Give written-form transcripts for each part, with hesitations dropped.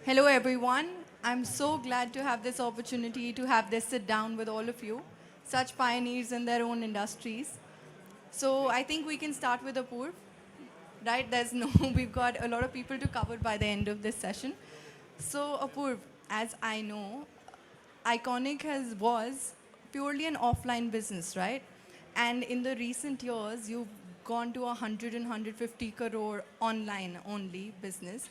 Hello, everyone. I'm so glad to have this opportunity to have this sit down with all of you, such pioneers in their own industries. So I think we can start with Apoorv, right? There's no, we've got a lot of people to cover by the end of this session. So Apoorv, as I know, Iconic was purely an offline business, right? And in the recent years, you've gone to 100 and 150 crore online only business.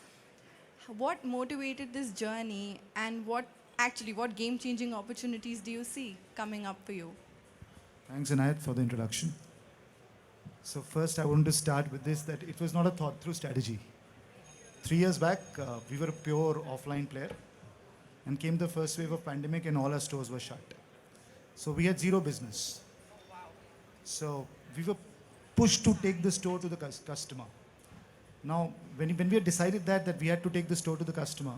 What motivated this journey, and what game-changing opportunities do you see coming up for you? Thanks, Anayat, for the introduction. So first, I want to start with this, that it was not a thought-through strategy. 3 years back, we were a pure offline player, and came the first wave of pandemic and all our stores were shut. So we had zero business. So we were pushed to take the store to the customer. Now, when we had decided that we had to take the store to the customer,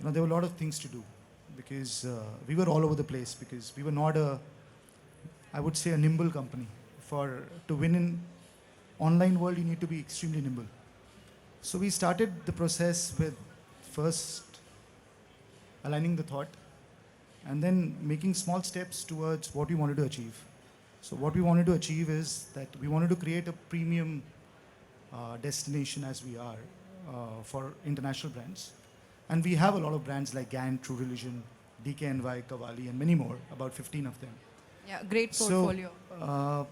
there were a lot of things to do because we were all over the place because we were not I would say, a nimble company. To win in online world, you need to be extremely nimble. So we started the process with first aligning the thought and then making small steps towards what we wanted to achieve. So what we wanted to achieve is that we wanted to create a premium destination as we are for international brands. And we have a lot of brands like Gan, True Religion, DKNY, Kavali, and many more, about 15 of them. Yeah, great portfolio. So,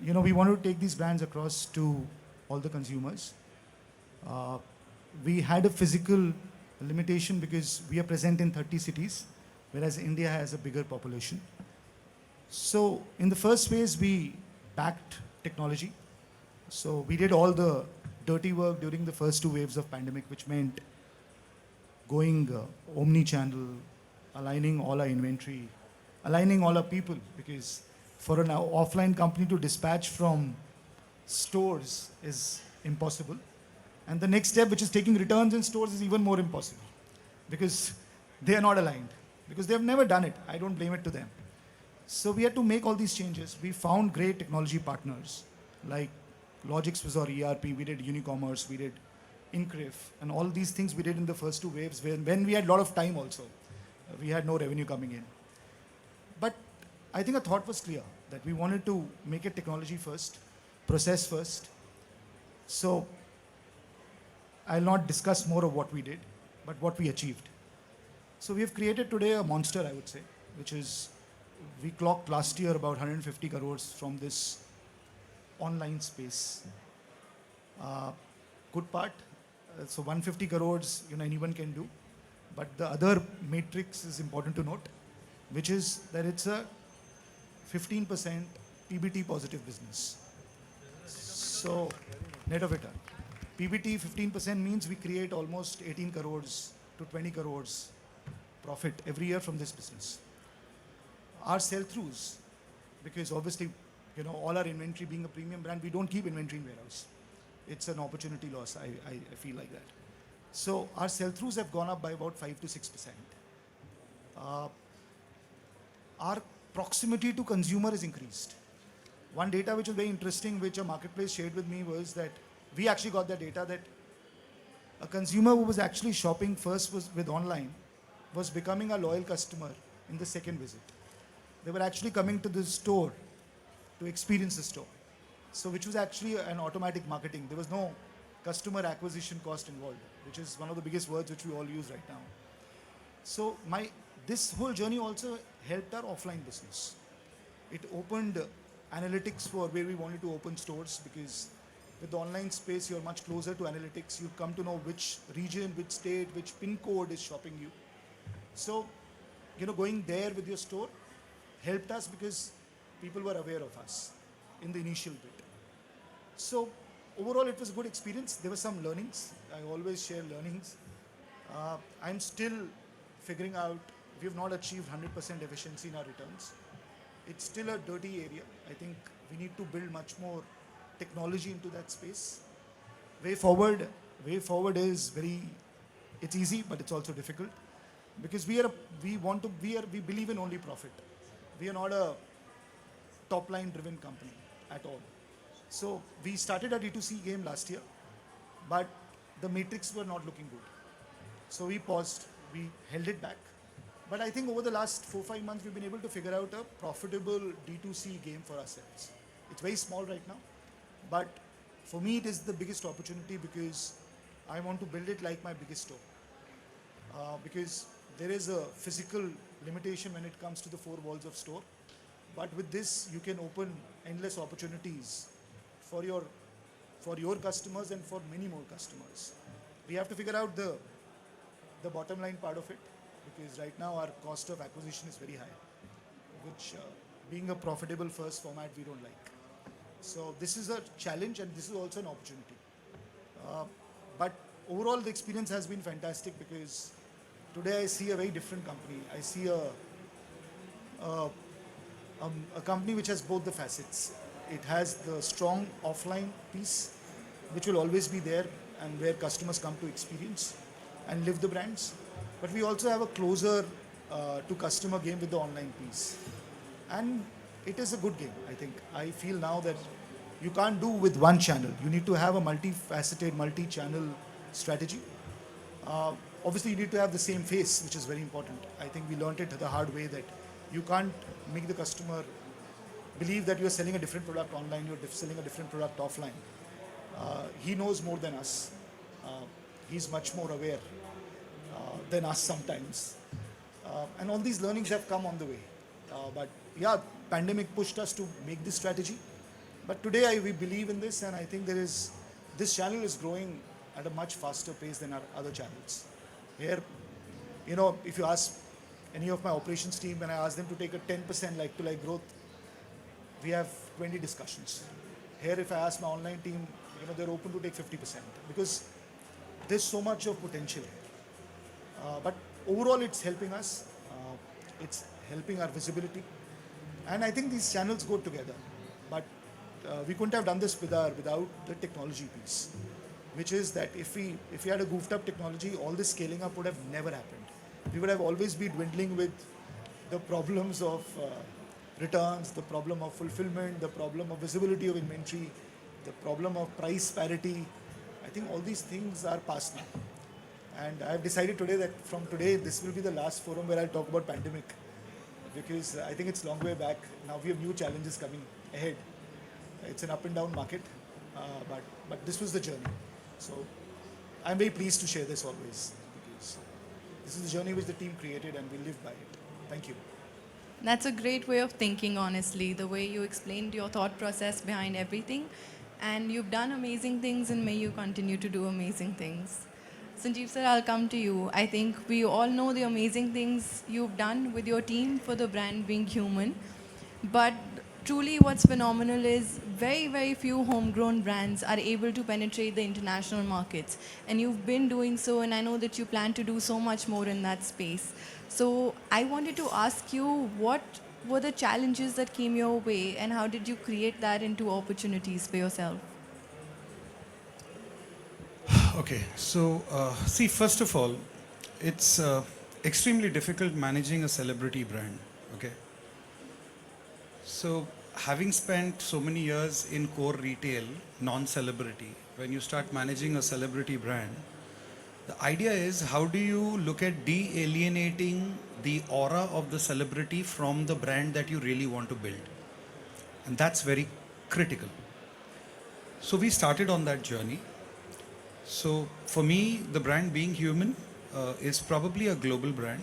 we wanted to take these brands across to all the consumers. We had a physical limitation because we are present in 30 cities, whereas India has a bigger population. So in the first phase, we backed technology. So we did all the dirty work during the first 2 waves of pandemic, which meant going omni-channel, aligning all our inventory, aligning all our people, because for an offline company to dispatch from stores is impossible. And the next step, which is taking returns in stores, is even more impossible because they are not aligned, because they have never done it. I don't blame it to them. So we had to make all these changes. We found great technology partners like Logix was our ERP, we did Unicommerce, we did Incrif, and all these things we did in the first 2 waves when we had a lot of time also. We had no revenue coming in. But I think a thought was clear that we wanted to make it technology first, process first. So I'll not discuss more of what we did, but what we achieved. So we have created today a monster, I would say, which is, we clocked last year about 150 crores from this online space. Good part, so 150 crores, anyone can do. But the other matrix is important to note, which is that it's a 15% PBT positive business. So net of return. PBT 15% means we create almost 18 crores to 20 crores profit every year from this business. Our sell-throughs, because obviously, all our inventory being a premium brand, we don't keep inventory in warehouse. It's an opportunity loss, I feel like that. So our sell-throughs have gone up by about 5 to 6%. Our proximity to consumer is increased. One data which was very interesting, which a marketplace shared with me, was that we actually got the data that a consumer who was actually shopping first with online was becoming a loyal customer in the second visit. They were actually coming to the store to experience the store. So which was actually an automatic marketing. There was no customer acquisition cost involved, which is one of the biggest words which we all use right now. So this whole journey also helped our offline business. It opened analytics for where we wanted to open stores, because with the online space, you're much closer to analytics. You come to know which region, which state, which pin code is shopping you. So, going there with your store helped us because people were aware of us in the initial bit. So overall, it was a good experience. There were some learnings. I always share learnings. I'm still figuring out, we have not achieved 100% efficiency in our returns. It's still a dirty area. I think we need to build much more technology into that space. Way forward is it's easy, but it's also difficult, because we believe in only profit. We are not a top line driven company at all. So we started a D2C game last year, but the metrics were not looking good. So we paused, we held it back. But I think over the last 4-5 months, we've been able to figure out a profitable D2C game for ourselves. It's very small right now, but for me, it is the biggest opportunity because I want to build it like my biggest store. Because there is a physical limitation when it comes to the four walls of store. But with this, you can open endless opportunities for your customers and for many more customers. We have to figure out the bottom line part of it because right now our cost of acquisition is very high, which being a profitable first format we don't like. So this is a challenge and this is also an opportunity. But overall the experience has been fantastic because today I see a very different company. I see a company which has both the facets. It has the strong offline piece, which will always be there and where customers come to experience and live the brands. But we also have a closer to customer game with the online piece. And it is a good game, I think. I feel now that you can't do with one channel. You need to have a multifaceted, multi-channel strategy. Obviously, you need to have the same face, which is very important. I think we learned it the hard way that you can't make the customer believe that you're selling a different product online, you're selling a different product offline. He knows more than us. He's much more aware than us sometimes. And all these learnings have come on the way. But yeah, pandemic pushed us to make this strategy. But today we believe in this and I think this channel is growing at a much faster pace than our other channels. Here, if you ask any of my operations team, when I ask them to take a 10% like-to-like growth, we have 20 discussions. Here, if I ask my online team, they're open to take 50% because there's so much of potential. But overall, it's helping us. It's helping our visibility. And I think these channels go together. But we couldn't have done this without the technology piece, which is that if we had a goofed up technology, all this scaling up would have never happened. We would have always been dwindling with the problems of returns, the problem of fulfillment, the problem of visibility of inventory, the problem of price parity. I think all these things are past now. And I have decided today that from today, this will be the last forum where I'll talk about pandemic because I think it's long way back. Now we have new challenges coming ahead. It's an up and down market, but this was the journey. So I'm very pleased to share this always because this is the journey which the team created and we live by it. Thank you. That's a great way of thinking, honestly, the way you explained your thought process behind everything. And you've done amazing things and may you continue to do amazing things. Sanjeev sir, I'll come to you. I think we all know the amazing things you've done with your team for the brand being human. But truly what's phenomenal is very, very few homegrown brands are able to penetrate the international markets. And you've been doing so, and I know that you plan to do so much more in that space. So I wanted to ask you, what were the challenges that came your way and how did you create that into opportunities for yourself? Okay, so see, first of all, it's extremely difficult managing a celebrity brand, okay? So having spent so many years in core retail, non-celebrity, when you start managing a celebrity brand, the idea is how do you look at de-alienating the aura of the celebrity from the brand that you really want to build? And that's very critical. So we started on that journey. So for me, the brand being human is probably a global brand.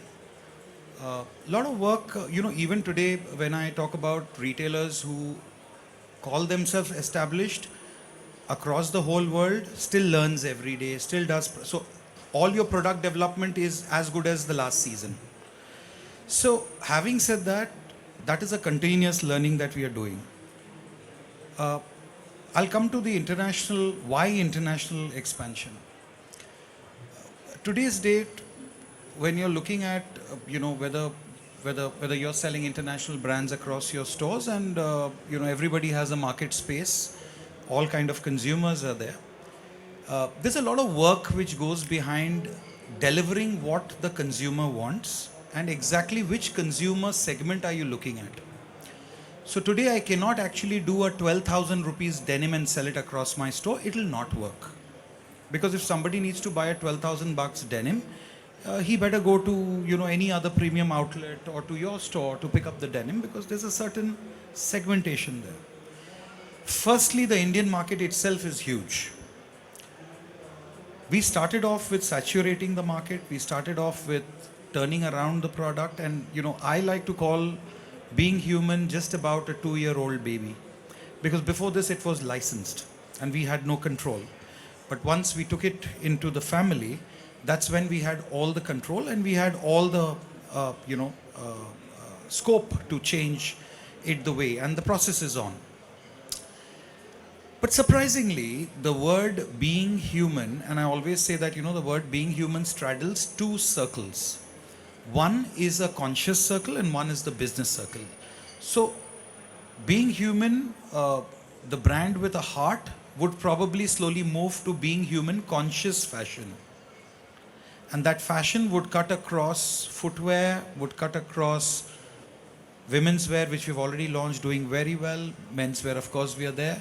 A lot of work, even today when I talk about retailers who call themselves established across the whole world, still learns every day, still does. So all your product development is as good as the last season. So having said that, that is a continuous learning that we are doing. I'll come to the why international expansion. Today's date, when you're looking at, whether you're selling international brands across your stores and, everybody has a market space, all kind of consumers are there. There's a lot of work which goes behind delivering what the consumer wants and exactly which consumer segment are you looking at. So today I cannot actually do a 12,000 rupees denim and sell it across my store. It will not work. Because if somebody needs to buy a 12,000 bucks denim, he better go to any other premium outlet or to your store to pick up the denim, because there's a certain segmentation there. Firstly, the Indian market itself is huge. We started off with saturating the market. We started off with turning around the product, and I like to call being human just about a 2-year-old baby, because before this it was licensed and we had no control. But once we took it into the family, that's when we had all the control and we had all the scope to change it the way, and the process is on. But surprisingly, the word being human, and I always say that the word being human straddles two circles. One is a conscious circle and one is the business circle. So being human, the brand with a heart, would probably slowly move to being human conscious fashion. And that fashion would cut across footwear, would cut across women's wear, which we've already launched, doing very well. Men's wear, of course, we are there.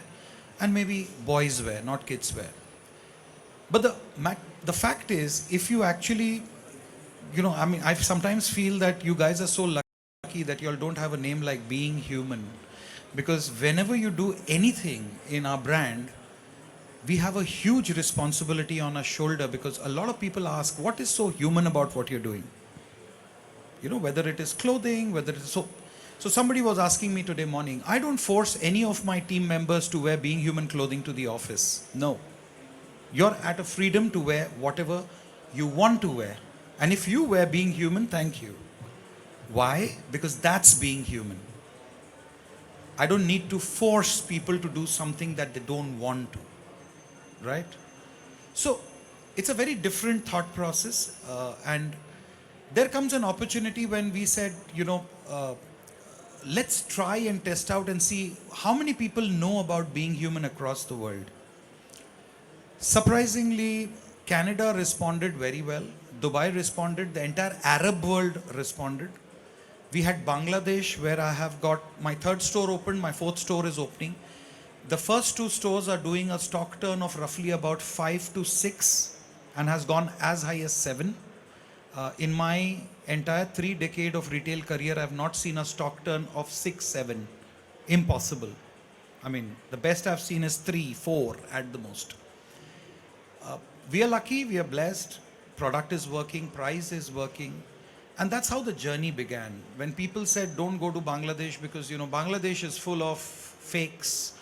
And maybe boys wear, not kids wear. But the fact is, if you actually, I sometimes feel that you guys are so lucky that you all don't have a name like Being Human. Because whenever you do anything in our brand, we have a huge responsibility on our shoulder, because a lot of people ask, what is so human about what you're doing? Whether it is clothing, whether it is so. So somebody was asking me today morning, I don't force any of my team members to wear Being Human clothing to the office. No. You're at a freedom to wear whatever you want to wear. And if you wear Being Human, thank you. Why? Because that's being human. I don't need to force people to do something that they don't want to. Right? So it's a very different thought process. And there comes an opportunity when we said, let's try and test out and see how many people know about being human across the world. Surprisingly, Canada responded very well. Dubai responded. The entire Arab world responded. We had Bangladesh, where I have got my 3rd store opened, my 4th store is opening. The first 2 stores are doing a stock turn of roughly about 5 to 6 and has gone as high as 7. In my entire 3 decade of retail career, I have not seen a stock turn of 6, 7. Impossible. I mean, the best I've seen is 3, 4 at the most. We are lucky, we are blessed. Product is working, price is working. And that's how the journey began. When people said, don't go to Bangladesh because, Bangladesh is full of fakes.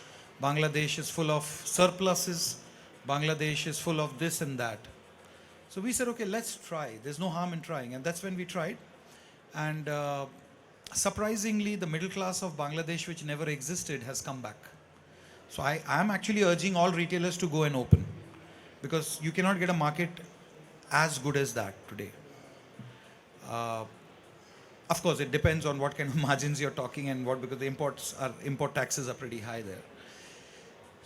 Bangladesh is full of surpluses. Bangladesh is full of this and that. So we said, okay, let's try. There's no harm in trying. And that's when we tried. And surprisingly, the middle class of Bangladesh, which never existed, has come back. So I am actually urging all retailers to go and open, because you cannot get a market as good as that today. Of course, it depends on what kind of margins you're talking and what, because the import taxes are pretty high there.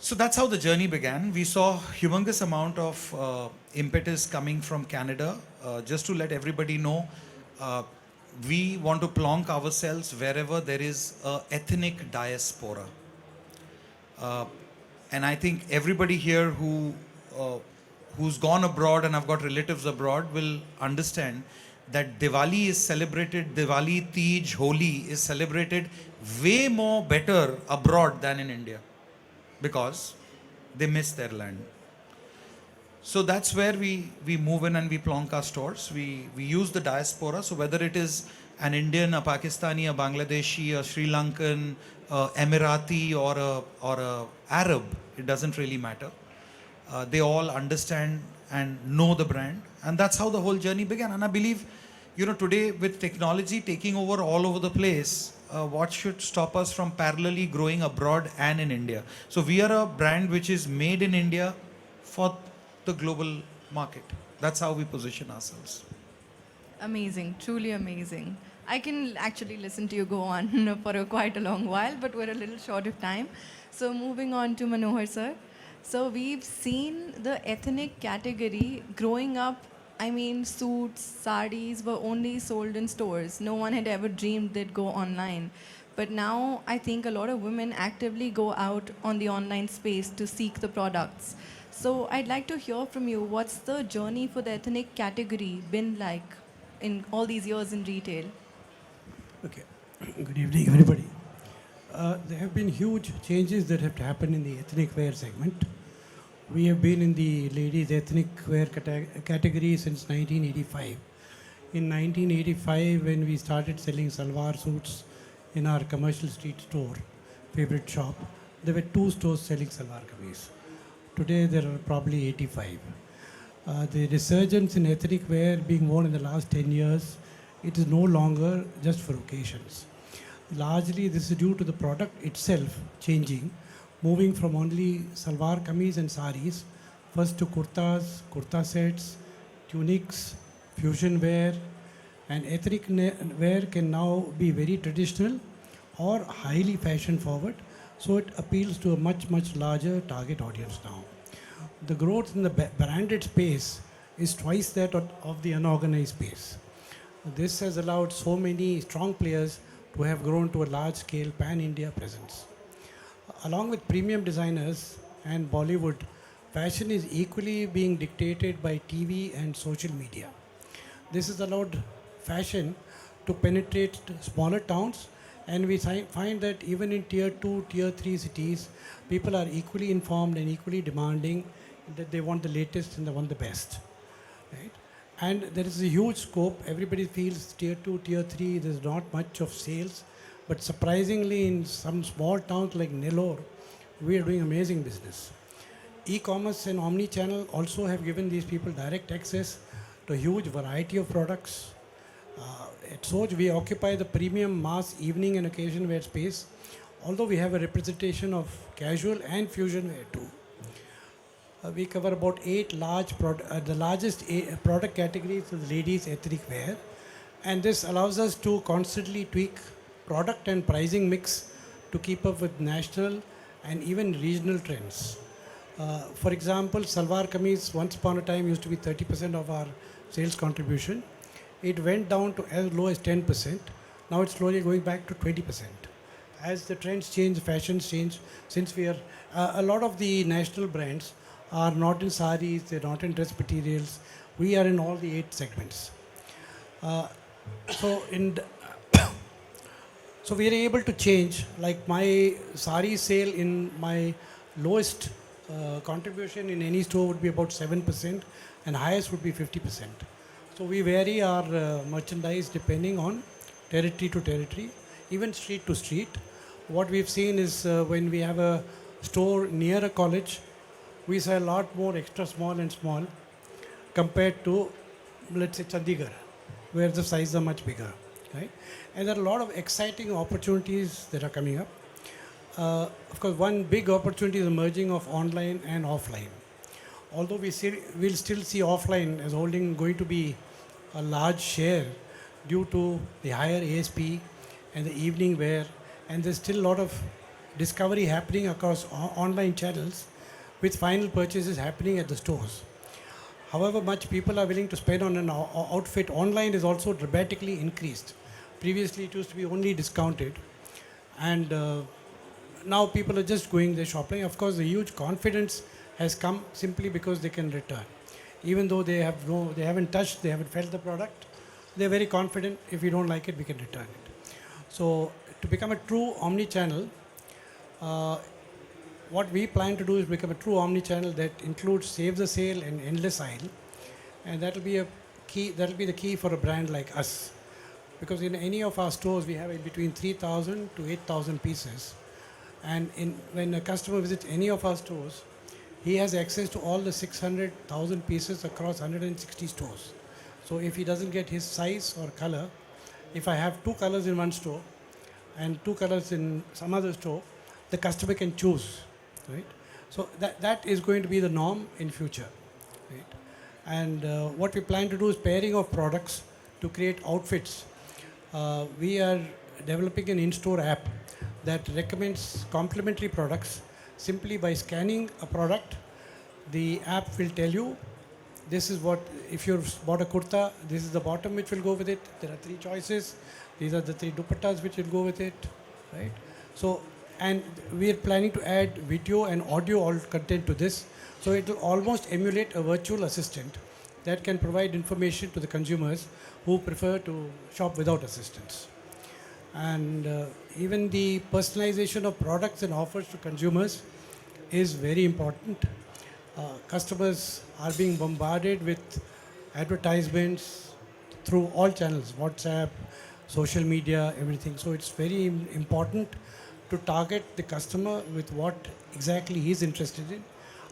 So that's how the journey began. We saw humongous amount of impetus coming from Canada. Just to let everybody know, we want to plonk ourselves wherever there is an ethnic diaspora. And I think everybody here who's gone abroad and have got relatives abroad will understand that Diwali is celebrated, Diwali, Tej, Holi is celebrated way more better abroad than in India, because they miss their land. So that's where we move in and we plonk our stores. We use the diaspora. So whether it is an Indian, a Pakistani, a Bangladeshi, a Sri Lankan, Emirati, or a Arab, it doesn't really matter. They all understand and know the brand. And that's how the whole journey began. And I believe, today with technology taking over all over the place, what should stop us from parallelly growing abroad and in India? So we are a brand which is made in India for the global market. That's how we position ourselves. Amazing, truly amazing. I can actually listen to you go on for quite a long while, but we're a little short of time. So moving on to Manohar sir. So we've seen the ethnic category growing up. I mean, suits, saris were only sold in stores. No one had ever dreamed they'd go online. But now I think a lot of women actively go out on the online space to seek the products. So I'd like to hear from you, what's the journey for the ethnic category been like in all these years in retail? Okay. Good evening, everybody. There have been huge changes that have happened in the ethnic wear segment. We have been in the ladies' ethnic wear category since 1985. In 1985, when we started selling salwar suits in our commercial street store, favorite shop, there were 2 stores selling salwar kameez. Today, there are probably 85. The resurgence in ethnic wear being worn in the last 10 years, it is no longer just for occasions. Largely, this is due to the product itself changing, moving from only salwar kameez and saris, first to kurtas, kurta sets, tunics, fusion wear, and ethnic wear can now be very traditional or highly fashion forward, so it appeals to a much, much larger target audience now. The growth in the branded space is twice that of the unorganized space. This has allowed so many strong players to have grown to a large-scale pan-India presence. Along with premium designers and Bollywood, fashion is equally being dictated by TV and social media. This has allowed fashion to penetrate smaller towns, and we find that even in tier 2, tier 3 cities, people are equally informed and equally demanding that they want the latest and they want the best. Right? And there is a huge scope. Everybody feels tier 2, tier 3, there's not much of sales. But surprisingly, in some small towns like Nellore, we are doing amazing business. E-commerce and omni-channel also have given these people direct access to a huge variety of products. At Soch, we occupy the premium mass evening and occasion wear space, although we have a representation of casual and fusion wear too. We cover about 8 large the largest product categories is ladies ethnic wear, and this allows us to constantly tweak product and pricing mix to keep up with national and even regional trends. For example, salwar kameez once upon a time used to be 30% of our sales contribution. It went down to as low as 10%. Now it's slowly going back to 20%. As the trends change, fashions change, since we are, a lot of the national brands are not in saris, they're not in dress materials. We are in all the 8 segments. So we are able to change, like my sari sale in my lowest contribution in any store would be about 7% and highest would be 50%. So we vary our merchandise depending on territory to territory, even street to street. What we've seen is when we have a store near a college, we sell a lot more extra small and small compared to, let's say, Chandigarh, where the sizes are much bigger, right? And there are a lot of exciting opportunities that are coming up. Of course, one big opportunity is emerging of online and offline. Although we'll still see offline as going to be a large share due to the higher ASP and the evening wear, and there's still a lot of discovery happening across online channels with final purchases happening at the stores. However much people are willing to spend on an outfit online is also dramatically increased. Previously it used to be only discounted, and now people are just going there shopping. Of course, the huge confidence has come simply because they can return. Even though they haven't touched, they haven't felt the product, they're very confident. If we don't like it, we can return it. So to become a true omni-channel, what we plan to do is become a true omni-channel that includes save the sale and endless aisle, and that will be the key for a brand like us. Because in any of our stores, we have between 3,000 to 8,000 pieces, and when a customer visits any of our stores, he has access to all the 600,000 pieces across 160 stores. So if he doesn't get his size or color, if I have 2 colors in one store and 2 colors in some other store, the customer can choose, right? So that is going to be the norm in future, right? And what we plan to do is pairing of products to create outfits. We are developing an in-store app that recommends complementary products. Simply by scanning a product, the app will tell you, this is what, if you've bought a kurta, this is the bottom which will go with it. There are 3 choices. These are the 3 dupattas which will go with it, right? So And we are planning to add video and audio all content to this. So it will almost emulate a virtual assistant that can provide information to the consumers who prefer to shop without assistance. And even the personalization of products and offers to consumers is very important. Customers are being bombarded with advertisements through all channels, WhatsApp, social media, everything. So it's very important to target the customer with what exactly he's interested in.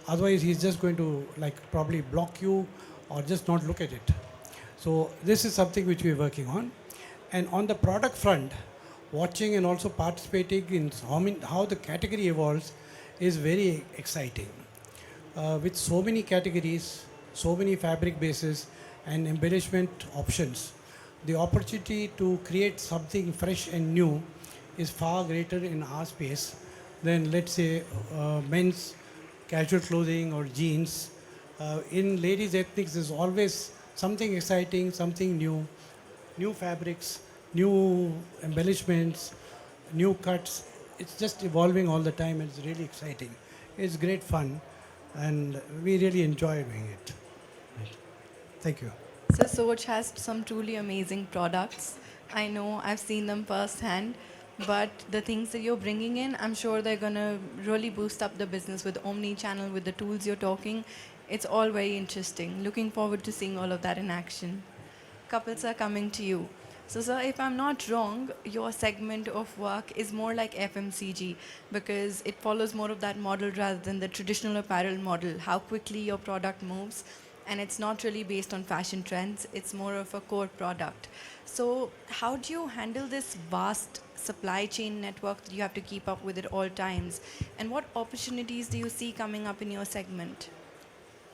Otherwise, he's just going to probably block you or just not look at it. So this is something which we're working on. And on the product front, watching and also participating in how the category evolves is very exciting. With so many categories, so many fabric bases and embellishment options, the opportunity to create something fresh and new is far greater in our space than, let's say, men's casual clothing or jeans. In ladies' ethnics, there's always something exciting, something new, new fabrics, new embellishments, new cuts. It's just evolving all the time. It's really exciting. It's great fun, and we really enjoy doing it. Thank you. So Soch has some truly amazing products. I know, I've seen them firsthand, but the things that you're bringing in, I'm sure they're gonna really boost up the business with omni-channel, with the tools you're talking. It's all very interesting. Looking forward to seeing all of that in action. Kapil sir, coming to you. So sir, if I'm not wrong, your segment of work is more like FMCG because it follows more of that model rather than the traditional apparel model, how quickly your product moves. And it's not really based on fashion trends, it's more of a core product. So how do you handle this vast supply chain network that you have to keep up with at all times? And what opportunities do you see coming up in your segment?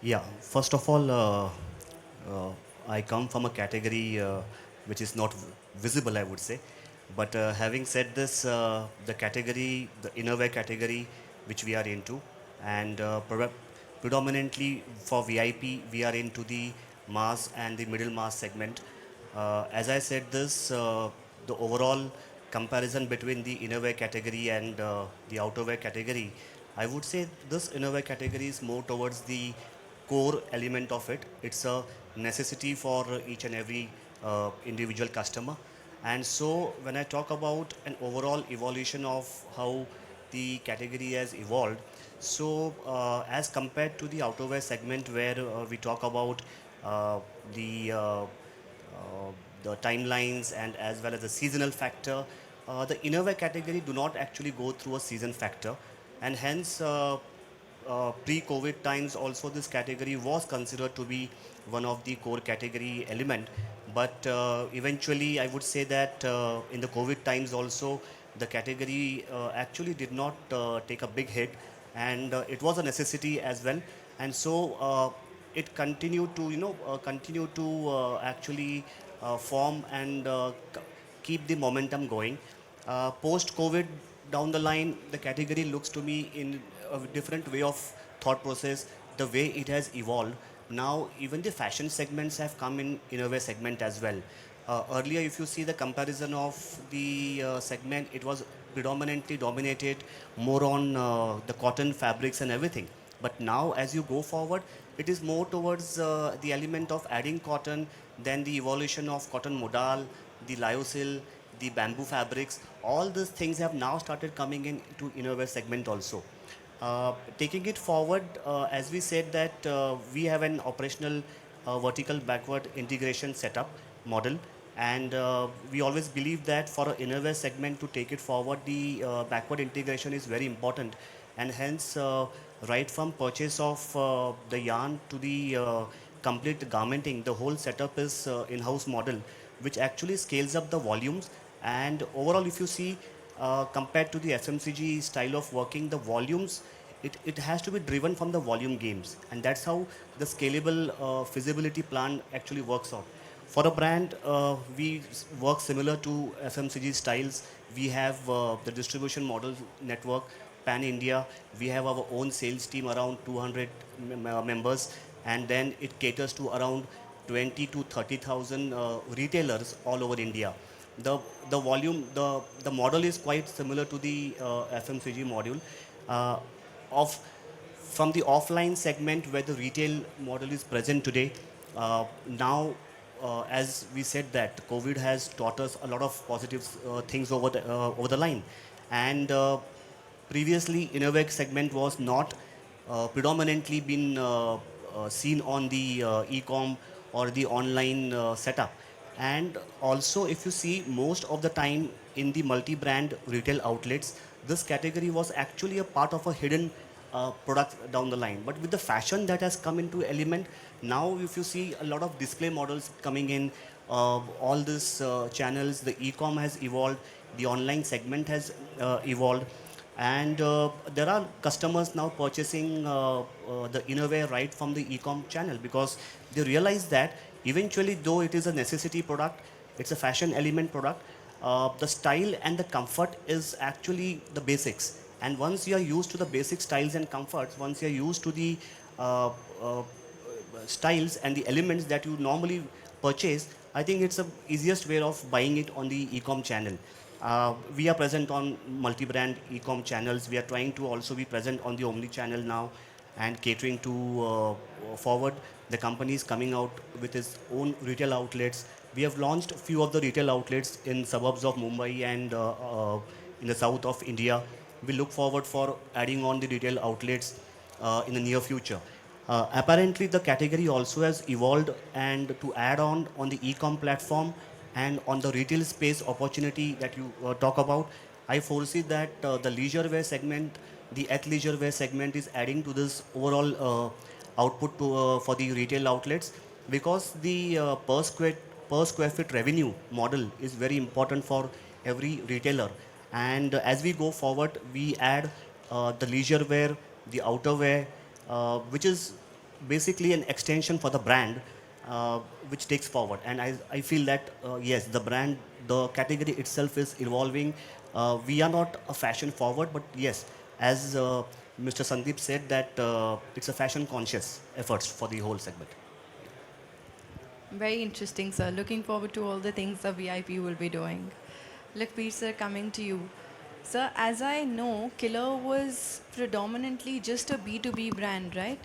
Yeah, first of all, I come from a category which is not visible, I would say. But having said this, the category, the innerwear category, which we are into, and predominantly for VIP, we are into the mass and the middle mass segment. As I said this, the overall comparison between the innerwear category and the outerwear category, I would say this innerwear category is more towards the core element of it. It's a necessity for each and every individual customer. And so when I talk about an overall evolution of how the category has evolved, so as compared to the outerwear segment where we talk about uh, the uh, uh, the timelines and as well as the seasonal factor, the innerwear category do not actually go through a season factor, and hence pre-COVID times also this category was considered to be one of the core category element. But eventually I would say that in the COVID times also the category actually did not take a big hit, and it was a necessity as well. And so it continued to continue to actually form and keep the momentum going. Post COVID, down the line, the category looks to me in a different way of thought process, the way it has evolved. Now, even the fashion segments have come in innerwear segment as well. Earlier, if you see the comparison of the segment, it was predominantly dominated more on the cotton fabrics and everything. But now, as you go forward, it is more towards the element of adding cotton, then the evolution of cotton modal, the lyocell, the bamboo fabrics. All these things have now started coming into innerwear segment also. Taking it forward, as we said that we have an operational vertical backward integration setup model, and we always believe that for an innerwear segment to take it forward, the backward integration is very important, and hence right from purchase of the yarn to the complete garmenting, the whole setup is in-house model, which actually scales up the volumes. And overall, if you see, compared to the FMCG style of working, the volumes, it has to be driven from the volume games. And that's how the scalable feasibility plan actually works out. For a brand, we work similar to FMCG styles. We have the distribution model network, Pan India. We have our own sales team around 200 members, and then it caters to around 20 to 30,000 retailers all over India. the volume, the model is quite similar to the FMCG module. Uh, of from the offline segment where the retail model is present today, now as we said that COVID has taught us a lot of positive things over the line, and previously innerwear segment was not predominantly been seen on the e-com or the online setup. And also, if you see, most of the time in the multi-brand retail outlets, this category was actually a part of a hidden product down the line. But with the fashion that has come into element, now if you see a lot of display models coming in, all these channels, the e-com has evolved, the online segment has evolved, and there are customers now purchasing the innerwear right from the e-com channel, because they realize that eventually, though it is a necessity product, it's a fashion element product, the style and the comfort is actually the basics. And once you are used to the basic styles and comforts, once you are used to the uh, uh, styles and the elements that you normally purchase, I think it's the easiest way of buying it on the e-com channel. We are present on multi-brand e-com channels. We are trying to also be present on the omni-channel now, and catering to forward. The company is coming out with its own retail outlets. We have launched a few of the retail outlets in suburbs of Mumbai and in the south of India. We look forward for adding on the retail outlets in the near future. Apparently, the category also has evolved, and to add on the e-com platform and on the retail space opportunity that you talk about, I foresee that the leisure wear segment, the athleisure wear segment is adding to this overall output for the retail outlets, because the per square feet revenue model is very important for every retailer. And as we go forward, we add the leisure wear, the outerwear, which is basically an extension for the brand, which takes forward. And I feel that, yes, the brand, the category itself is evolving. We are not a fashion forward, but yes, as Mr. Sandeep said, that it's a fashion conscious efforts for the whole segment. Very interesting, sir. Looking forward to all the things the VIP will be doing. Lakhbir, sir, coming to you. Sir, as I know, Killer was predominantly just a B2B brand, right?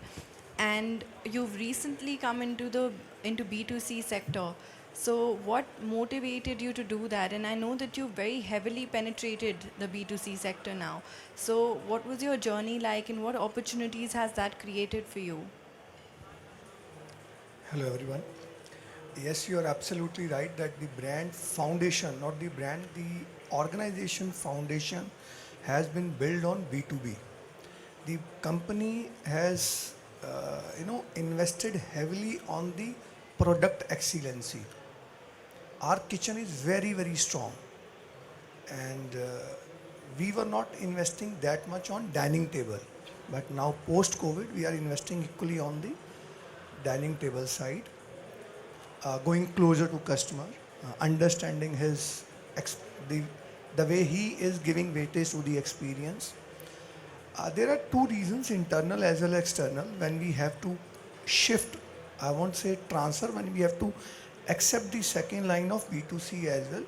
And you've recently come into B2C sector. So what motivated you to do that? And I know that you very heavily penetrated the B2C sector now. So what was your journey like, and what opportunities has that created for you? Hello everyone. Yes, you are absolutely right that the brand foundation, not the brand, the organization foundation has been built on B2B. The company has, invested heavily on the product excellency. Our kitchen is very, very strong, and we were not investing that much on dining table. But now post-COVID, we are investing equally on the dining table side, going closer to customer, understanding his the way he is giving weightage to the experience. There are two reasons, internal as well as external, when we have to shift, I won't say transfer, when we have to accept the second line of B2C as well.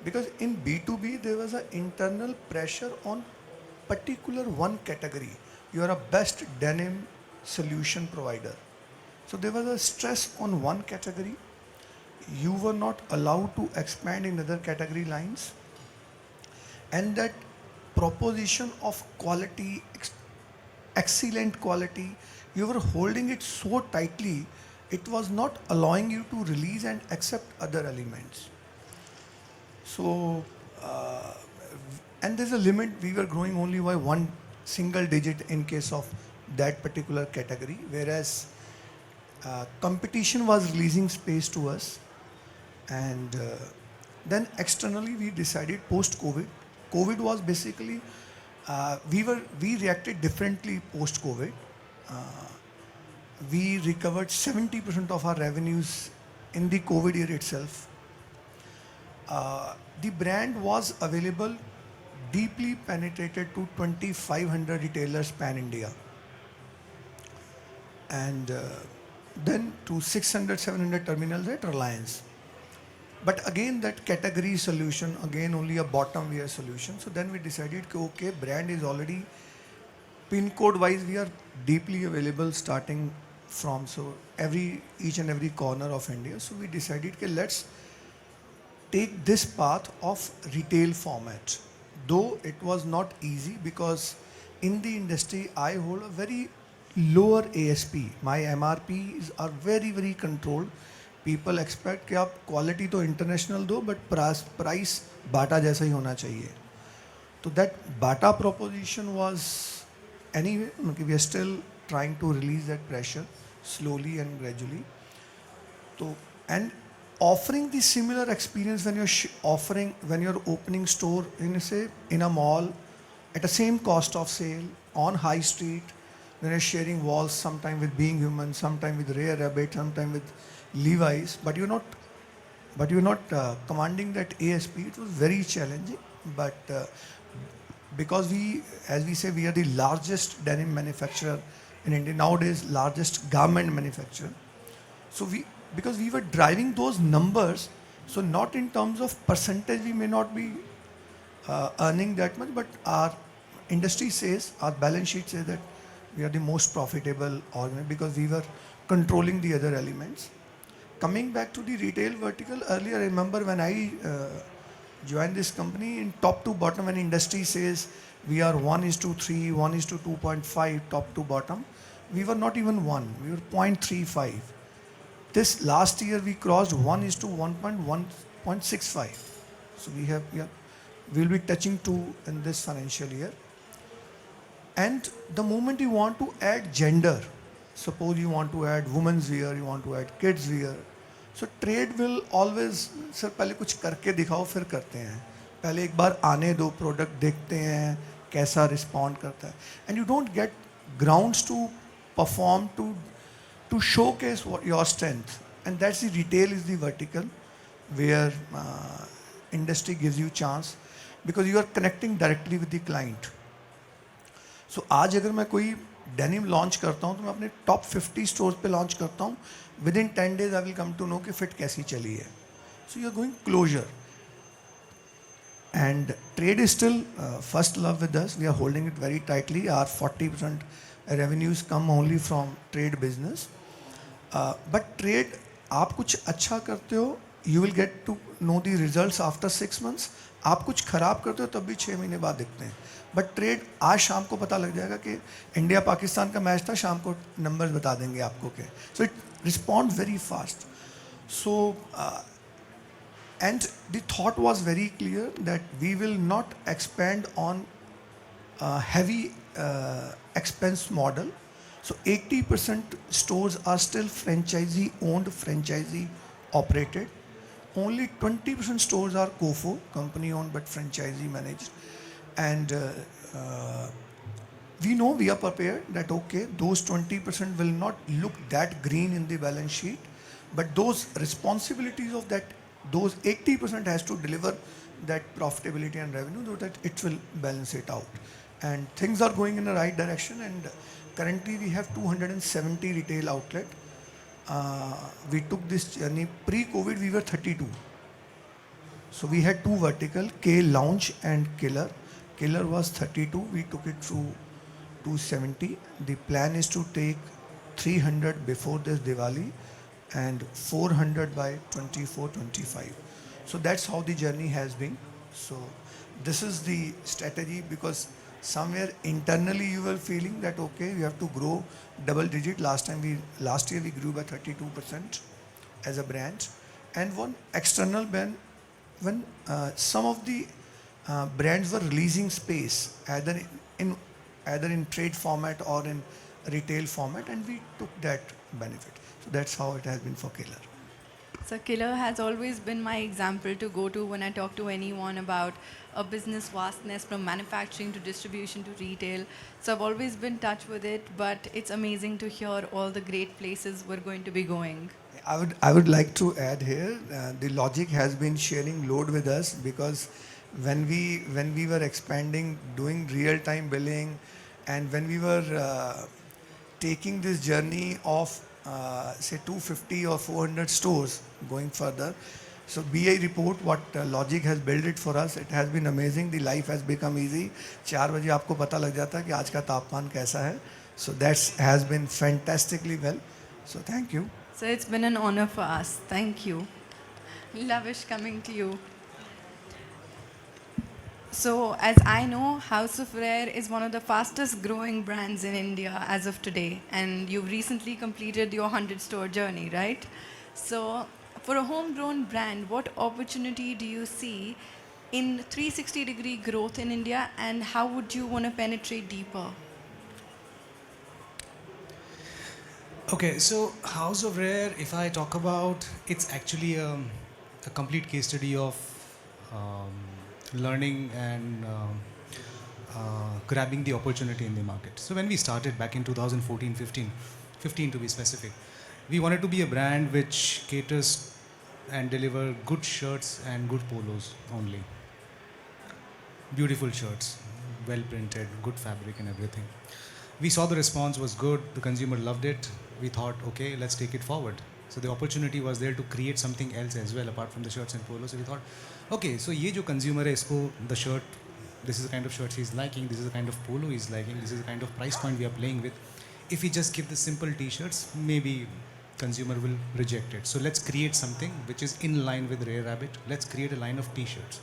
Because in B2B, there was an internal pressure on particular one category. You are a best denim solution provider. So there was a stress on one category. You were not allowed to expand in other category lines. And that proposition of quality, excellent quality, you were holding it so tightly, it was not allowing you to release and accept other elements. So, and there's a limit, we were growing only by one single digit in case of that particular category, whereas competition was releasing space to us. And then externally we decided post-COVID. COVID was basically, we reacted differently post-COVID. We recovered 70% of our revenues in the COVID year itself. The brand was available, deeply penetrated to 2,500 retailers pan-India. And then to 600, 700 terminals at Reliance. But again, that category solution, again only a bottom wear solution. So then we decided, okay, brand is already pin code wise, we are deeply available starting from each and every corner of India. So we decided, okay, let's take this path of retail format. Though it was not easy because in the industry I hold a very lower ASP. My MRPs are very, very controlled. People expect कि आप quality तो international दो, but price बाटा जैसा ही होना चाहिए. So that Bata proposition was anyway, we are still trying to release that pressure slowly and gradually. So, and offering the similar experience when you're opening store in a mall at the same cost of sale on high street, when you're sharing walls sometime with Being Human, sometime with Rare Rabbit, sometime with Levi's, but you're not commanding that ASP. It was very challenging, but because as we say, we are the largest denim manufacturer in India nowadays, largest garment manufacturer. So because we were driving those numbers, so not in terms of percentage, we may not be earning that much, but our industry says, our balance sheet says that we are the most profitable organization because we were controlling the other elements. Coming back to the retail vertical, earlier I remember when I joined this company, in top to bottom, when industry says we are 1:3, 1:2.5, top to bottom, we were not even 1, we were 0.35. This last year we crossed 1:1.65. So we'll be touching 2 in this financial year. And the moment you want to add gender, suppose you want to add women's wear, you want to add kids wear, so trade will always, sir पहले कुछ करके दिखाओ फिर करते हैं. पहले एक बार आने दो, प्रोडक्ट देखते हैं कैसा रिस्पॉन्ड करता है. And you don't get grounds to perform, to showcase your strength. And that's the retail is the vertical where industry gives you chance because you are connecting directly with the client. So आज अगर मैं कोई denim launch करता हूँ तो मैं अपने top 50 stores पे launch करता हूँ. Within 10 days I will come to know कि fit कैसी चली है. So you are going closure. And trade is still first love with us. We are holding it very tightly. Our 40% revenues come only from trade business. But trade, आप कुछ अच्छा करते हो, you will get to know the results after 6 months. आप कुछ खराब करते हो तब भी 6 महीने बाद दिखते हैं. बट ट्रेड आज शाम को पता लग जाएगा कि इंडिया पाकिस्तान का मैच था, शाम को नंबर्स बता देंगे आपको के. So it respond very fast. So and the thought was very clear that we will not expand on heavy expense model. So 80% stores are still franchisee owned, franchisee operated. Only 20% stores are COFO, company owned but franchisee managed. And we know, we are prepared that okay, those 20% will not look that green in the balance sheet, but those responsibilities of that, those 80% has to deliver that profitability and revenue so that it will balance it out. And things are going in the right direction, and currently we have 270 retail outlets. We took this journey, pre-COVID we were 32. So we had 2 vertical, K Lounge and Killer. Killer was 32, we took it through 270. The plan is to take 300 before this Diwali and 400 by 24-25. So that's how the journey has been. So this is the strategy, because somewhere internally you were feeling that okay, we have to grow double digit. Last year we grew by 32% as a brand. And one external brand, when some of the brands were releasing space either in trade format or in retail format, and we took that benefit. So that's how it has been for Killer. So Killer has always been my example to go to when I talk to anyone about a business vastness from manufacturing to distribution to retail. So I've always been in touch with it, but it's amazing to hear all the great places we're going to be going. I would like to add here, the logic has been sharing load with us, because when we were expanding, doing real-time billing, and when we were taking this journey of say 250 or 400 stores going further, So BA report, what Logic has built it for us, it has been amazing. The life has become easy. 4 बजे आपको पता लग जाता है कि आज का तापमान कैसा है. So that has been fantastically well. So thank you. So it's been an honor for us. Thank you. Lavish, coming to you. So as I know, House of Rare is one of the fastest growing brands in India as of today. And you've recently completed your 100-store journey, right? So for a homegrown brand, what opportunity do you see in 360-degree growth in India, and how would you want to penetrate deeper? Okay, so House of Rare, if I talk about, it's actually a complete case study of learning and grabbing the opportunity in the market. So when we started back in 2014-15 to be specific, we wanted to be a brand which caters and deliver good shirts and good polos only. Beautiful shirts, well printed, good fabric and everything. We saw the response was good, the consumer loved it. We thought, okay, let's take it forward. So the opportunity was there to create something else as well apart from the shirts and polos. So we thought, okay, so ye jo consumer hai, isko the shirt, this is the kind of shirts he's liking, this is the kind of polo he's liking, this is the kind of price point we are playing with. If we just give the simple t-shirts, maybe consumer will reject it. So let's create something which is in line with Rare Rabbit. Let's create a line of t-shirts.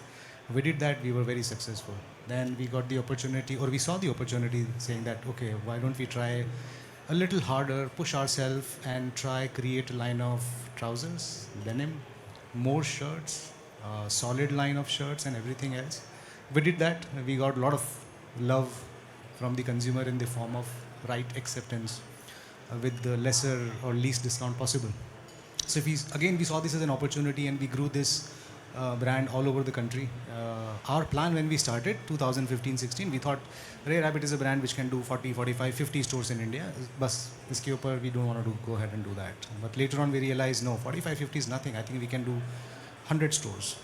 We did that, we were very successful. Then we got the opportunity, or we saw the opportunity saying that, okay, why don't we try a little harder, push ourselves and try create a line of trousers, denim, more shirts, solid line of shirts and everything else. We did that. We got a lot of love from the consumer in the form of right acceptance with the lesser or least discount possible. So if we saw this as an opportunity and we grew this brand all over the country. Our plan when we started 2015-16, we thought Rare Rabbit is a brand which can do 40, 45, 50 stores in India. Bas, iske upar we don't want to go ahead and do that. But later on we realized no, 45, 50 is nothing. I think we can do 100 stores.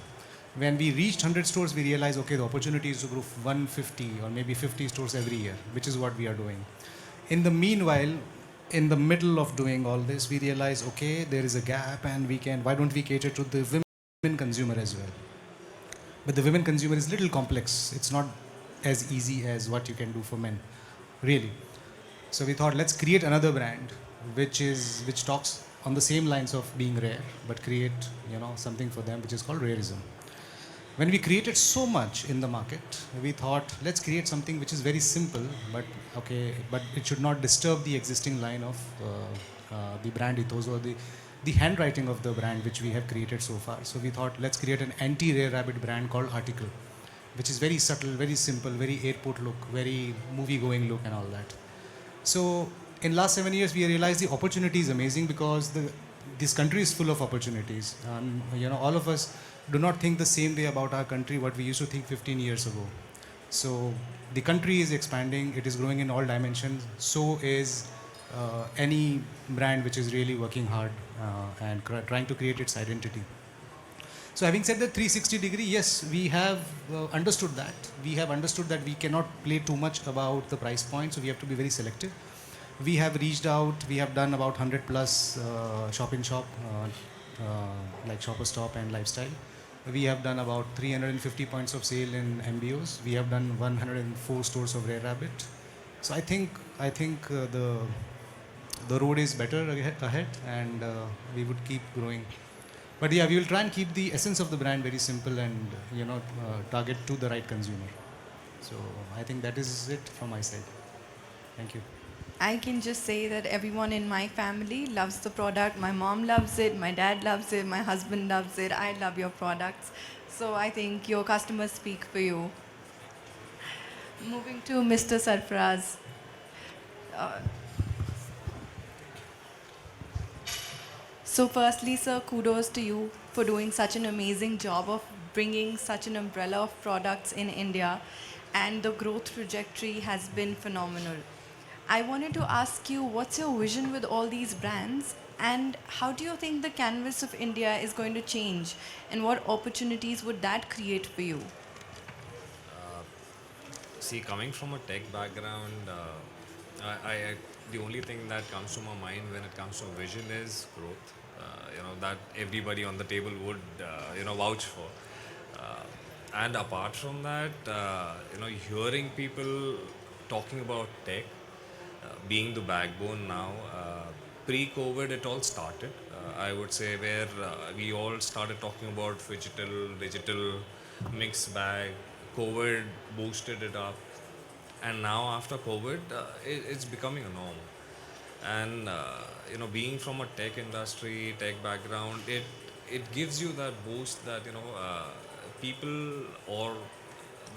When we reached 100 stores, we realized, okay, the opportunity is to grow 150 or maybe 50 stores every year, which is what we are doing. In the meanwhile, in the middle of doing all this, we realized, okay, there is a gap and why don't we cater to the women consumer as well. But the women consumer is little complex. It's not as easy as what you can do for men, really. So we thought, let's create another brand which talks on the same lines of being rare, but create something for them which is called Rareism. When we created so much in the market, we thought, let's create something which is very simple, but it should not disturb the existing line of the brand ethos or the handwriting of the brand which we have created so far. So we thought, let's create an anti-Rare Rabbit brand called Articale, which is very subtle, very simple, very airport look, very movie-going look and all that. So in last 7 years, we realized the opportunity is amazing because this country is full of opportunities. All of us do not think the same way about our country what we used to think 15 years ago. So the country is expanding, it is growing in all dimensions. So is any brand which is really working hard and trying to create its identity. So having said that 360 degree, yes, we have understood that. We have understood that we cannot play too much about the price point, so we have to be very selective. We have reached out, we have done about 100 plus shop-in-shop, like Shopper Stop and Lifestyle. We have done about 350 points of sale in MBOs. We have done 104 stores of Rare Rabbit. So I think the road is better ahead, and we would keep growing. But yeah, we will try and keep the essence of the brand very simple and target to the right consumer. So I think that is it from my side. Thank you. I can just say that everyone in my family loves the product. My mom loves it, my dad loves it, my husband loves it. I love your products. So I think your customers speak for you. Moving to Mr. Sarfaraz. So firstly, sir, kudos to you for doing such an amazing job of bringing such an umbrella of products in India, and the growth trajectory has been phenomenal. I wanted to ask you, what's your vision with all these brands, and how do you think the canvas of India is going to change, and what opportunities would that create for you? See, coming from a tech background, the only thing that comes to my mind when it comes to vision is growth. that everybody on the table would vouch for. And apart from that, hearing people talking about tech being the backbone now. Pre-COVID, it all started. I would say where we all started talking about digital, mixed bag. COVID boosted it up, and now after COVID, it's becoming a norm. And being from a tech industry, tech background, it gives you that boost that people or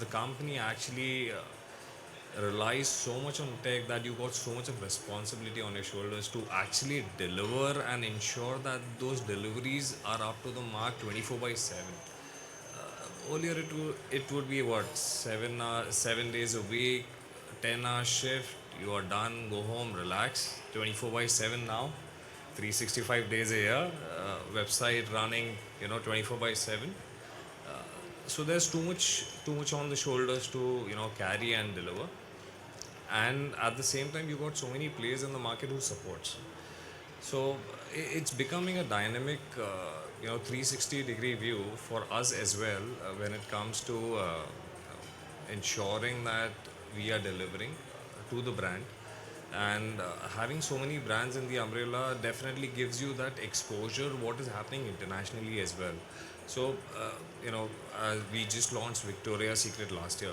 the company actually relies so much on tech that you got so much of responsibility on your shoulders to actually deliver and ensure that those deliveries are up to the mark 24 by 7. Earlier it would be what, 7 days a week, 10-hour shift, you are done, go home, relax. 24 by 7 now, 365 days a year, website running 24 by 7. So there's too much on the shoulders to carry and deliver. And at the same time, you got so many players in the market who supports. So it's becoming a dynamic 360-degree view for us as well, when it comes to ensuring that we are delivering to the brand. And having so many brands in the umbrella definitely gives you that exposure what is happening internationally as well. So we just launched Victoria's Secret last year.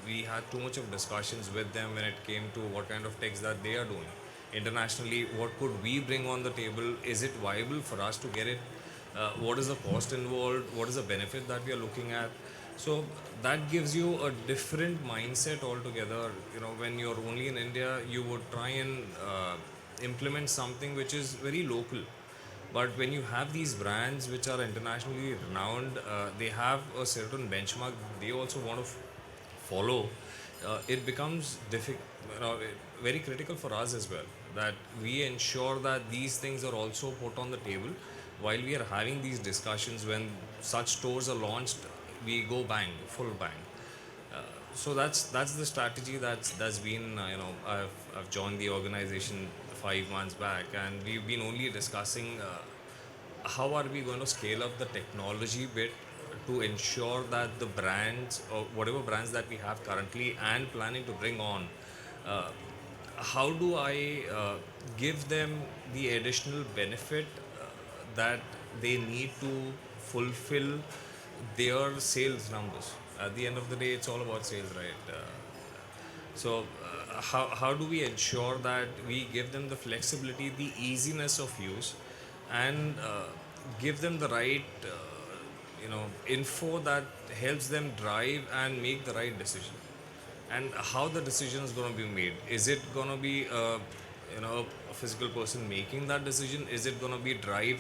We had too much of discussions with them when it came to what kind of techs that they are doing internationally. What could we bring on the table? Is it viable for us to get it? What is the cost involved? What is the benefit that we are looking at? So that gives you a different mindset altogether. When you're only in India, you would try and implement something which is very local. But when you have these brands which are internationally renowned, they have a certain benchmark they also want to follow. It becomes very critical for us as well, that we ensure that these things are also put on the table while we are having these discussions. When such stores are launched, we go bang, full bang. So that's the strategy that's been. I've joined the organization 5 months back, and we've been only discussing how are we going to scale up the technology bit to ensure that the brands or whatever brands that we have currently and planning to bring on, how do I give them the additional benefit that they need to fulfill their sales numbers. At the end of the day, it's all about sales, right? How do we ensure that we give them the flexibility, the easiness of use, and give them the right info that helps them drive and make the right decision? And how the decision is going to be made? Is it going to be a physical person making that decision? Is it going to be driven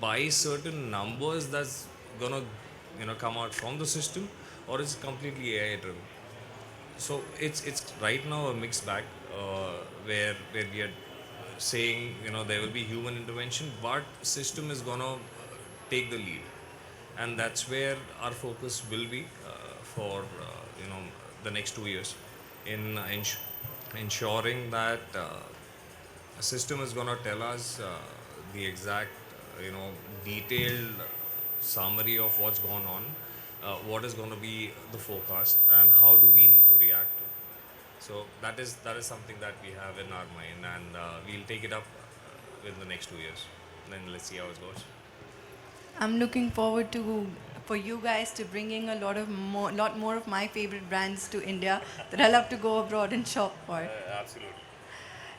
by certain numbers that's going to come out from the system, or is it completely AI driven? So it's right now a mixed bag, where we are saying there will be human intervention, but system is going to take the lead, and that's where our focus will be for the next 2 years in ensuring that a system is going to tell us the exact detailed summary of what's going on, what is going to be the forecast, and how do we need to react to. So that is something that we have in our mind, and we'll take it up in the next 2 years. Then let's see how it goes. I'm looking forward for you guys to bringing a lot more of my favorite brands to India that I love to go abroad and shop for. Absolutely.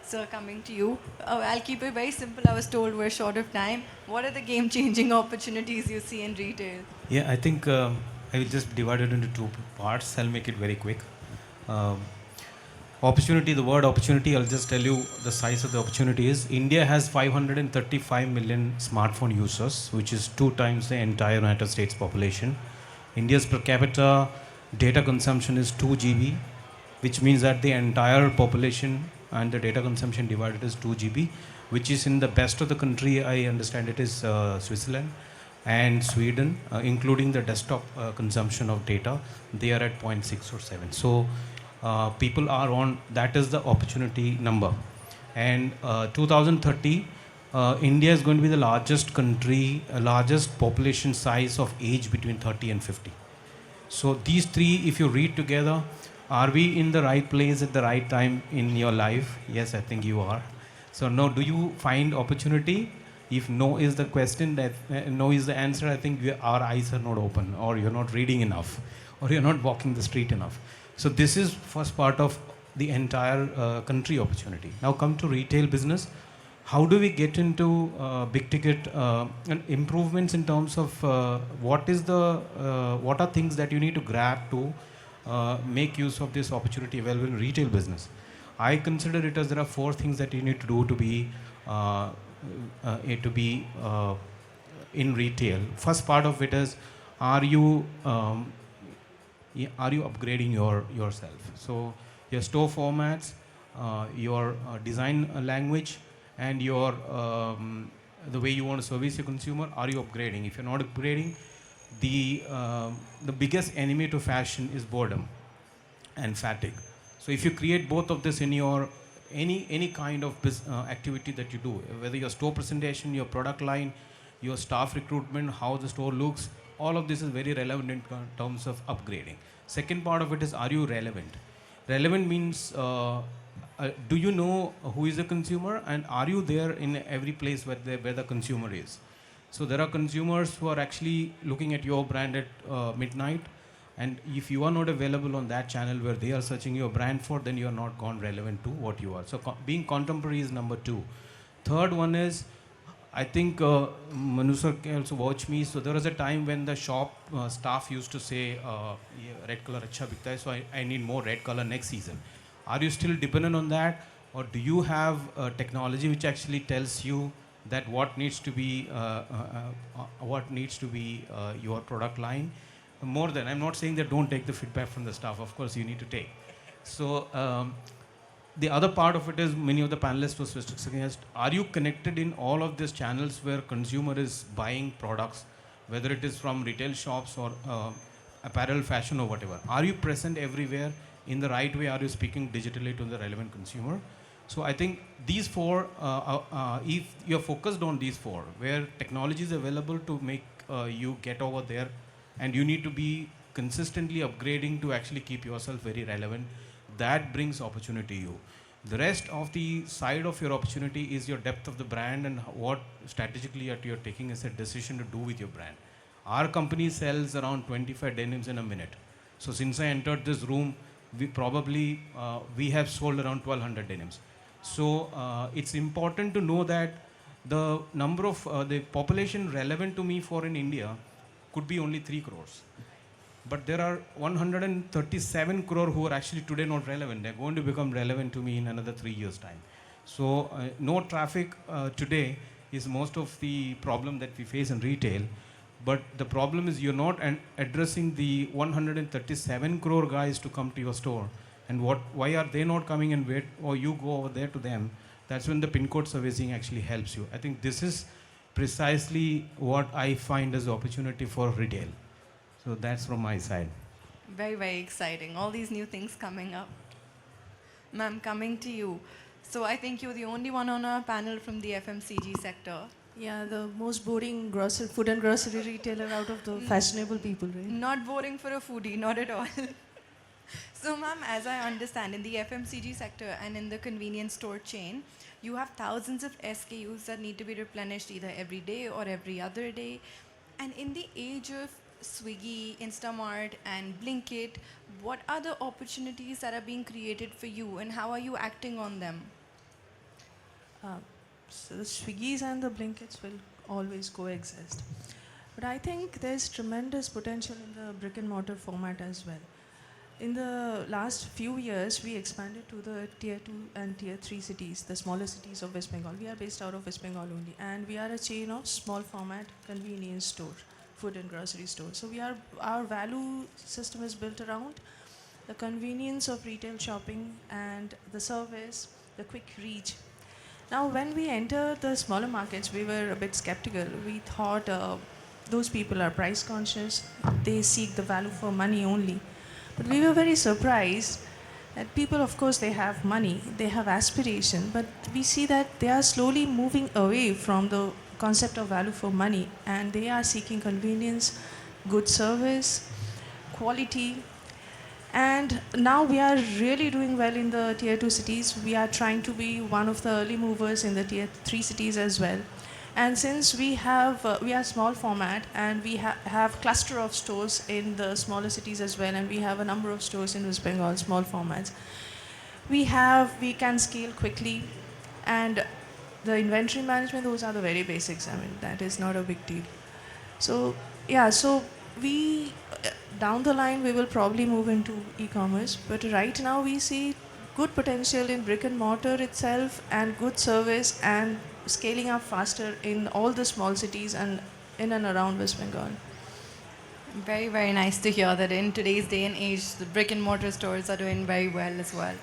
So coming to you, I'll keep it very simple. I was told we're short of time. What are the game-changing opportunities you see in retail? Yeah, I think I will just divide it into two parts. I'll make it very quick. The word opportunity, I'll just tell you the size of the opportunity is. India has 535 million smartphone users, which is 2 times the entire United States population. India's per capita data consumption is 2 GB, which means that the entire population and the data consumption divided is 2 GB, which is in the best of the country. I understand it is Switzerland and Sweden, including the desktop consumption of data. They are at 0.6 or 7. So people are on, that is the opportunity number. And 2030, India is going to be the largest country, largest population size of age between 30 and 50. So these three, if you read together, are we in the right place at the right time in your life? Yes, I think you are. So no, do you find opportunity? If no is the question, that no is the answer, I think our eyes are not open, or you're not reading enough, or you're not walking the street enough. So this is first part of the entire country opportunity. Now come to retail business. How do we get into big ticket and improvements in terms of what are things that you need to grab to make use of this opportunity available in retail business? I consider it as there are 4 things that you need to do to be in retail. First part of it is, are you upgrading yourself? So your store formats, your design language, and your the way you want to service your consumer, are you upgrading? If you're not upgrading, the biggest enemy to fashion is boredom and fatigue. So if you create both of this in your any kind of activity that you do, whether your store presentation, your product line, your staff recruitment, how the store looks, all of this is very relevant in terms of upgrading. Second part of it is, are you relevant? Relevant means do you know who is the consumer, and are you there in every place where the consumer is? So there are consumers who are actually looking at your brand at midnight, and if you are not available on that channel where they are searching your brand for, then you are not gone relevant to what you are. So being contemporary is number 2. Third one is, I think Manu sir can also watch me. So there was a time when the shop staff used to say, red color acha bikta hai, so I need more red color next season. Are you still dependent on that, or do you have technology which actually tells you that what needs to be your product line? More than, I'm not saying that don't take the feedback from the staff. Of course, you need to take. So the other part of it is, many of the panelists were suggesting, are you connected in all of these channels where consumer is buying products, whether it is from retail shops or apparel, fashion, or whatever? Are you present everywhere in the right way? Are you speaking digitally to the relevant consumer? So I think these 4, if you're focused on these 4, where technology is available to make you get over there, and you need to be consistently upgrading to actually keep yourself very relevant, that brings opportunity to you. The rest of the side of your opportunity is your depth of the brand and what strategically you're taking as a decision to do with your brand. Our company sells around 25 denims in a minute. So since I entered this room, we have sold around 1200 denims. So it's important to know that the number of the population relevant to me for in India could be only 3 crores. But there are 137 crore who are actually today not relevant. They're going to become relevant to me in another 3 years' time. So no traffic today is most of the problem that we face in retail. But the problem is, you're not addressing the 137 crore guys to come to your store. And why are they not coming and wait, or you go over there to them? That's when the pin code servicing actually helps you. I think this is precisely what I find as opportunity for retail. So that's from my side. Very, very exciting. All these new things coming up. Ma'am, coming to you. So I think you're the only one on our panel from the FMCG sector. Yeah, the most boring food and grocery retailer out of the fashionable people, right? Not boring for a foodie, not at all. So ma'am, as I understand, in the FMCG sector and in the convenience store chain, you have thousands of SKUs that need to be replenished either every day or every other day. And in the age of Swiggy, Instamart, and Blinkit, what are the opportunities that are being created for you, and how are you acting on them? So the Swiggies and the Blinkits will always coexist. But I think there's tremendous potential in the brick and mortar format as well. In the last few years, we expanded to the tier 2 and tier 3 cities, the smaller cities of West Bengal. We are based out of West Bengal only, and we are a chain of small format convenience store, food and grocery stores. So our value system is built around the convenience of retail shopping and the service, the quick reach. Now, when we entered the smaller markets, we were a bit skeptical. We thought those people are price conscious, they seek the value for money only. But we were very surprised That people, of course, they have money, they have aspiration, but we see that they are slowly moving away from the concept of value for money, and they are seeking convenience, good service, quality. And now we are really doing well in the tier 2 cities. We are trying to be one of the early movers in the tier 3 cities as well. And since we are small format, and we have cluster of stores in the smaller cities as well, and we have a number of stores in West Bengal, small formats, we can scale quickly, and the inventory management, those are the very basics. I mean, that is not a big deal. So yeah, so we down the line we will probably move into e-commerce, but right now we see good potential in brick and mortar itself, and good service, and scaling up faster in all the small cities and in and around West Bengal. Very, very nice to hear that in today's day and age, the brick and mortar stores are doing very well as well.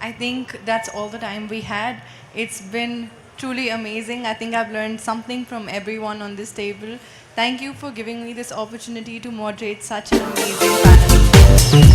I think that's all the time we had. It's been truly amazing. I think I've learned something from everyone on this table. Thank you for giving me this opportunity to moderate such an amazing panel.